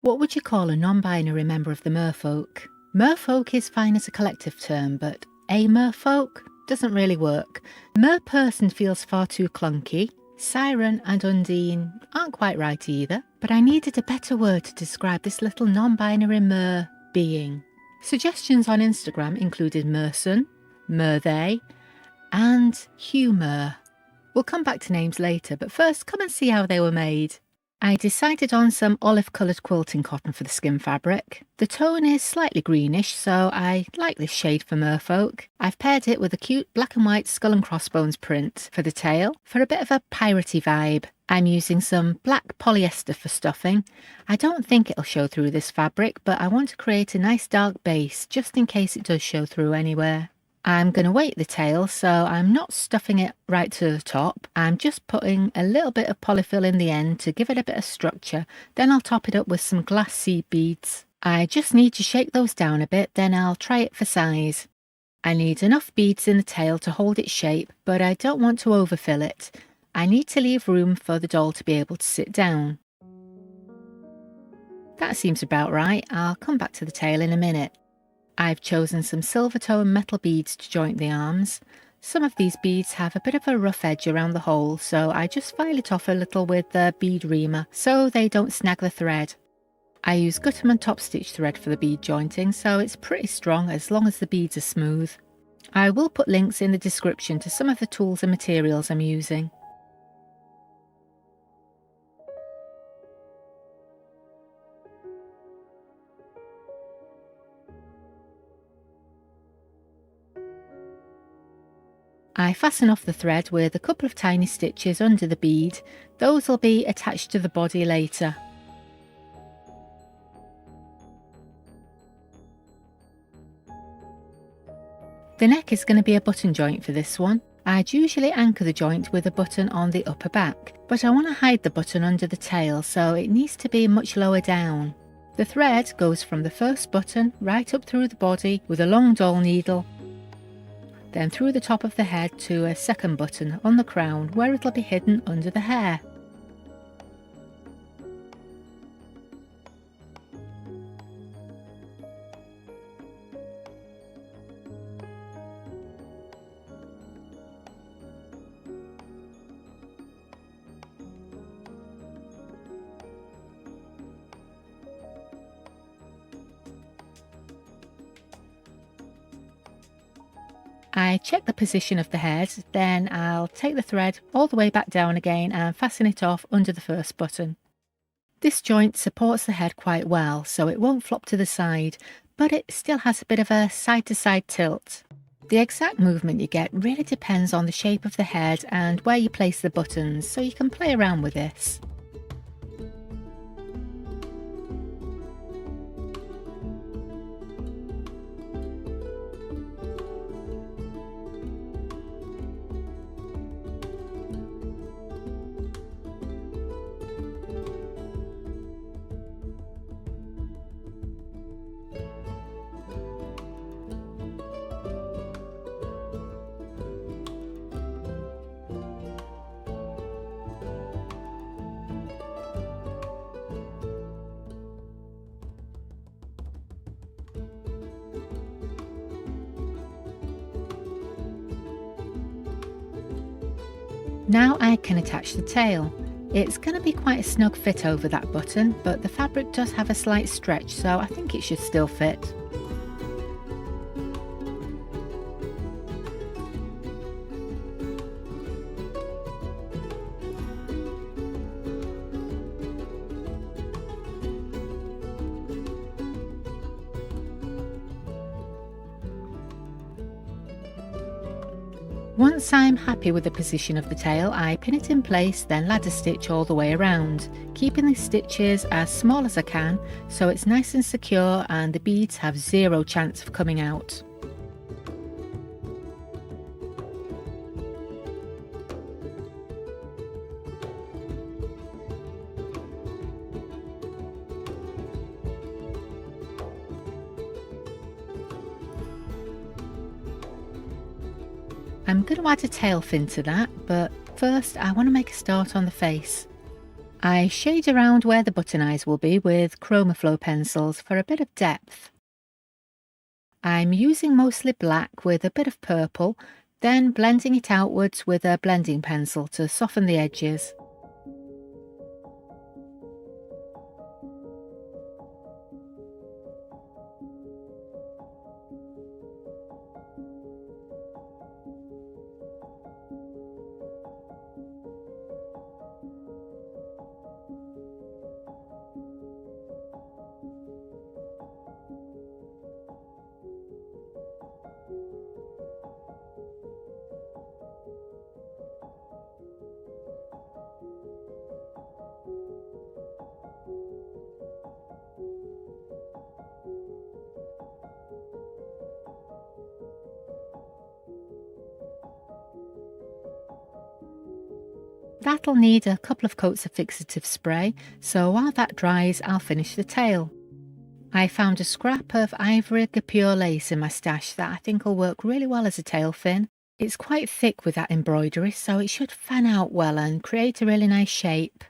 What would you call a non-binary member of the Merfolk? Merfolk is fine as a collective term, but a Merfolk doesn't really work. Merperson feels far too clunky. Siren and Undine aren't quite right either, but I needed a better word to describe this little non-binary mer-being. Suggestions on Instagram included Merson, Merthey, and Humour. We'll come back to names later, but first come and see how they were made. I decided on some olive coloured quilting cotton for the skin fabric. The tone is slightly greenish, so I like this shade for Merfolk. I've paired it with a cute black and white skull and crossbones print for the tail for a bit of a piratey vibe. I'm using some black polyester for stuffing. I don't think it'll show through this fabric, but I want to create a nice dark base just in case it does show through anywhere. I'm going to weight the tail, so I'm not stuffing it right to the top. I'm just putting a little bit of polyfill in the end to give it a bit of structure. Then I'll top it up with some glass seed beads. I just need to shake those down a bit, then I'll try it for size. I need enough beads in the tail to hold its shape, but I don't want to overfill it. I need to leave room for the doll to be able to sit down. That seems about right. I'll come back to the tail in a minute. I've chosen some silver tone metal beads to joint the arms. Some of these beads have a bit of a rough edge around the hole, so I just file it off a little with the bead reamer so they don't snag the thread. I use Gutterman top stitch thread for the bead jointing, so it's pretty strong as long as the beads are smooth. I will put links in the description to some of the tools and materials I'm using. I fasten off the thread with a couple of tiny stitches under the bead. Those will be attached to the body later. The neck is going to be a button joint for this one. I'd usually anchor the joint with a button on the upper back, but I want to hide the button under the tail, so it needs to be much lower down. The thread goes from the first button right up through the body with a long doll needle, then through the top of the head to a second button on the crown where it'll be hidden under the hair. I check the position of the head, then I'll take the thread all the way back down again and fasten it off under the first button. This joint supports the head quite well, so it won't flop to the side, but it still has a bit of a side-to-side tilt. The exact movement you get really depends on the shape of the head and where you place the buttons, so you can play around with this. Now I can attach the tail. It's going to be quite a snug fit over that button, but the fabric does have a slight stretch, so I think it should still fit. Once I'm happy with the position of the tail, I pin it in place, then ladder stitch all the way around, keeping the stitches as small as I can so it's nice and secure and the beads have zero chance of coming out. I'm going to add a tail fin to that, but first I want to make a start on the face. I shade around where the button eyes will be with Chromaflow pencils for a bit of depth. I'm using mostly black with a bit of purple, then blending it outwards with a blending pencil to soften the edges. That'll need a couple of coats of fixative spray, so while that dries, I'll finish the tail. I found a scrap of ivory guipure lace in my stash that I think will work really well as a tail fin. It's quite thick with that embroidery, so it should fan out well and create a really nice shape.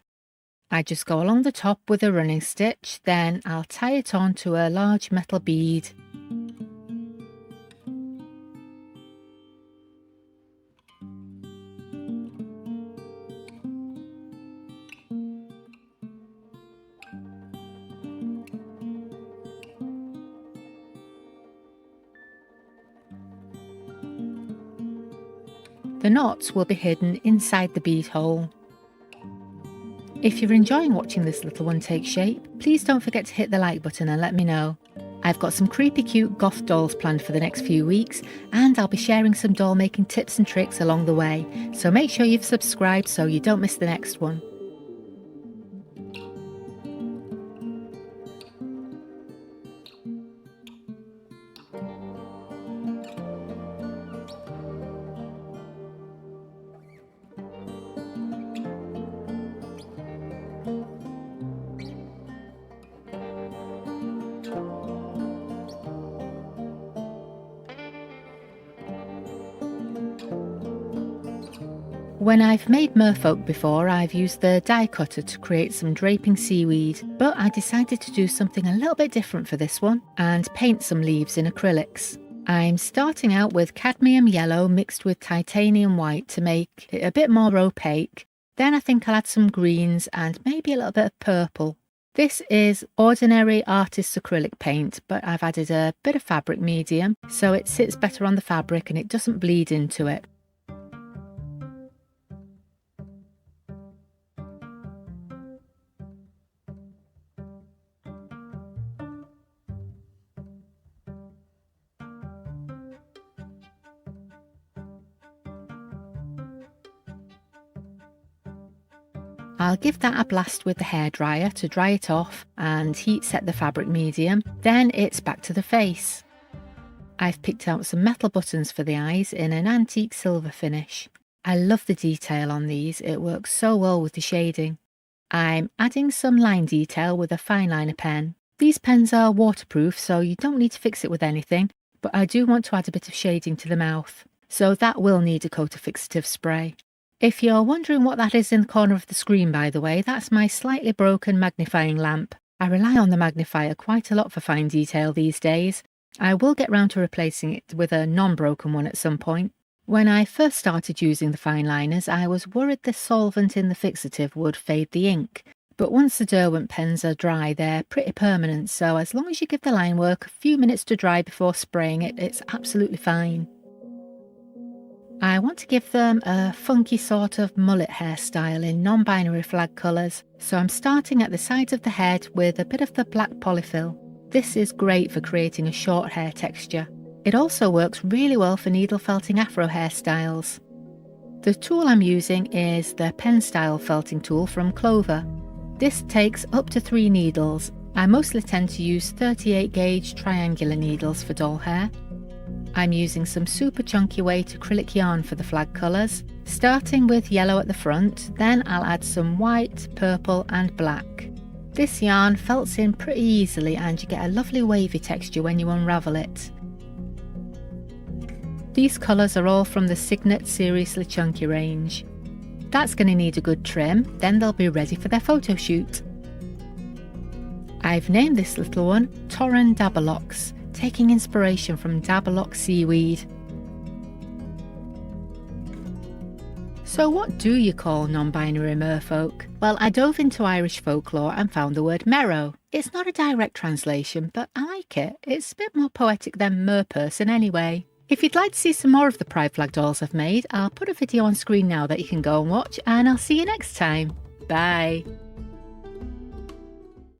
I just go along the top with a running stitch, then I'll tie it on to a large metal bead. The knots will be hidden inside the bead hole. If you're enjoying watching this little one take shape, please don't forget to hit the like button and let me know. I've got some creepy cute goth dolls planned for the next few weeks, and I'll be sharing some doll making tips and tricks along the way, so make sure you've subscribed so you don't miss the next one. When I've made merfolk before, I've used the die cutter to create some draping seaweed, but I decided to do something a little bit different for this one and paint some leaves in acrylics. I'm starting out with cadmium yellow mixed with titanium white to make it a bit more opaque. Then I think I'll add some greens and maybe a little bit of purple. This is ordinary artist's acrylic paint, but I've added a bit of fabric medium so it sits better on the fabric and it doesn't bleed into it. I'll give that a blast with the hairdryer to dry it off and heat set the fabric medium, then it's back to the face. I've picked out some metal buttons for the eyes in an antique silver finish. I love the detail on these, it works so well with the shading. I'm adding some line detail with a fine liner pen. These pens are waterproof so you don't need to fix it with anything, but I do want to add a bit of shading to the mouth, so that will need a coat of fixative spray. If you're wondering what that is in the corner of the screen, by the way, that's my slightly broken magnifying lamp. I rely on the magnifier quite a lot for fine detail these days. I will get round to replacing it with a non-broken one at some point. When I first started using the fine liners, I was worried the solvent in the fixative would fade the ink. But once the Derwent pens are dry, they're pretty permanent, so as long as you give the line work a few minutes to dry before spraying it, it's absolutely fine. I want to give them a funky sort of mullet hairstyle in non-binary flag colours, so I'm starting at the sides of the head with a bit of the black polyfill. This is great for creating a short hair texture. It also works really well for needle felting afro hairstyles. The tool I'm using is the pen style felting tool from Clover. This takes up to 3 needles. I mostly tend to use 38 gauge triangular needles for doll hair. I'm using some super chunky weight acrylic yarn for the flag colours, starting with yellow at the front, then I'll add some white, purple and black. This yarn felts in pretty easily and you get a lovely wavy texture when you unravel it. These colours are all from the Signet Seriously Chunky range. That's going to need a good trim, then they'll be ready for their photo shoot. I've named this little one Torran Daberlox, taking inspiration from Daberlox seaweed. So what do you call non-binary merfolk? Well, I dove into Irish folklore and found the word merrow. It's not a direct translation, but I like it. It's a bit more poetic than Merperson anyway. If you'd like to see some more of the pride flag dolls I've made, I'll put a video on screen now that you can go and watch, and I'll see you next time. Bye!